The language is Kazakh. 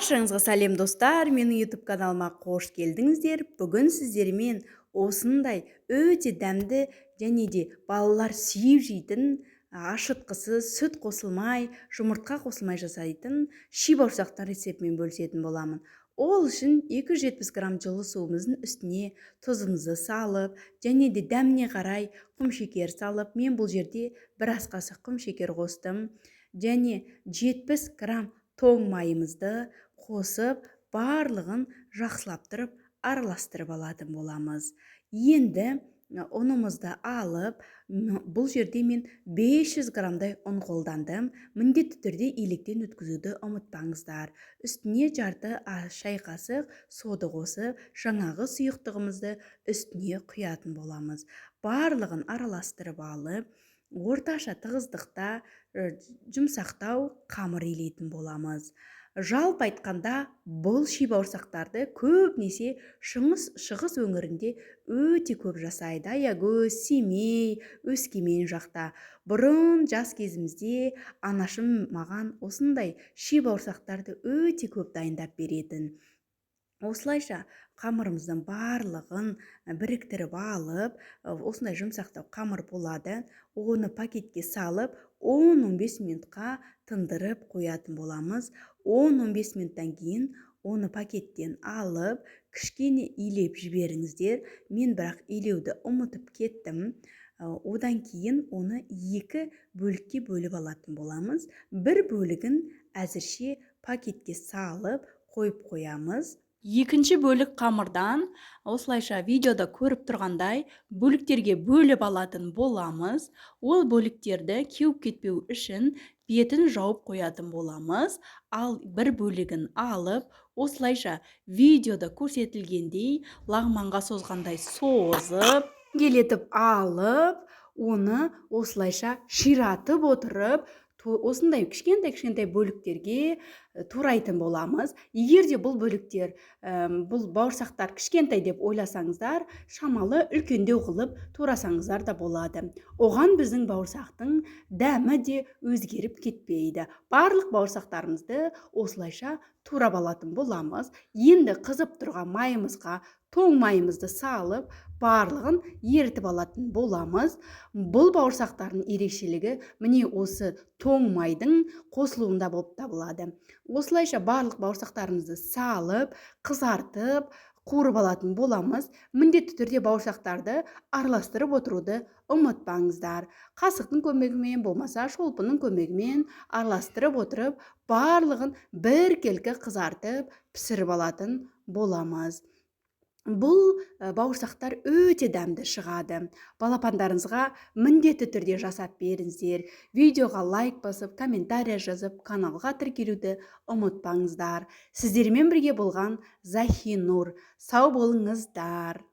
Баршаңызға сәлем достар, менің YouTube каналыма қош келдіңіздер. Бүгін сіздермен осындай өте дәмді және де балалар сүйіп жейтін ашытқысыз, сүт қосылмай, жұмыртқа қосылмай жасайтын ши бауырсақтың рецептімен бөлісетін боламын. Ол үшін 270 грамм жылы суымыздың үстіне тұзымызды салып, және де дәміне қарай құмшекер салып, мен бұл жерде бір ас қасық құмшекер қостым, және 70 грамм тоң майымызды қосып, барлығын жақсылап тұрып, араластырып алатын боламыз. Енді ұнымызды алып, бұл жерде мен 500 граммдай ұн қолдандым. Міндетті түрде електен өткізуді ұмытпаңыздар. Үстіне жарты шай қасық сода қосып, жаңағы сұйықтығымызды үстіне құятын боламыз. Барлығын араластырып алып, орташа тығыздықта жұмсақтау қамыр илейтін боламыз. Жалпы айтқанда, бұл ши бауырсақтарды көбінесе шығыс өңірінде өте көп жасайды. Аягөз, Семей, Өскемен жақта. Бұрын жас кезімізде анашым маған осындай ши бауырсақтарды өте көп дайындап беретін. Осылайша қамырымыздың барлығын біріктіріп алып, осындай жұмсақтау қамыр болады. Оны пакетке салып, 10-15 минутқа тындырып қоятын боламыз. 10-15 минуттан кейін оны пакеттен алып, кішкене илеп жіберіңіздер. Мен бірақ илеуді ұмытып кеттім. Одан кейін оны 2 бөлікке бөліп алатын боламыз. Бір бөлігін әзірше пакетке салып қойып қоямыз. Екінші бөлік қамырдан, осылайша видеода көріп тұрғандай, бөліктерге бөліп алатын боламыз. Ол бөліктерді кеуіп кетпеу үшін бетін жауып қоятын боламыз. Ал бір бөлігін алып, осылайша видеода көрсетілгендей лағманға созғандай созып, келетіп алып, оны осылайша ширатып отырып, осындай кішкентай бөліктерге турайтын боламыз. Егер де бұл бөліктер, бұл бауырсақтар кішкентай деп ойласаңыздар, шамалы үлкендеу қылып турасаңыздар да болады. Оған біздің бауырсақтың дәмі де өзгеріп кетпейді. Барлық бауырсақтарымызды осылайша турап алатын боламыз. Енді қызып тұрған майымызға тоң майымызды салып, барлығын ерітіп алатын боламыз. Бұл бауырсақтардың ерекшелігі міне осы тоң майдың қосылуында болып табылады. Осылайша барлық бауырсақтарымызды салып, қызартып, қуырып алатын боламыз. Міндетті түрде бауырсақтарды араластырып отыруды ұмытпаңыздар. Қасықтың көмегімен, болмаса шолпының көмегімен араластырып отырып, барлығын біркелкі қызартып, пісіріп алатын боламыз. Бұл бауырсақтар өте дәмді шығады. Балапандарыңызға міндетті түрде жасап беріңіздер. Видеоға лайк басып, комментария жазып, каналға тіркелуді ұмытпаңыздар. Сіздермен бірге болған Захинур. Сау болыңыздар.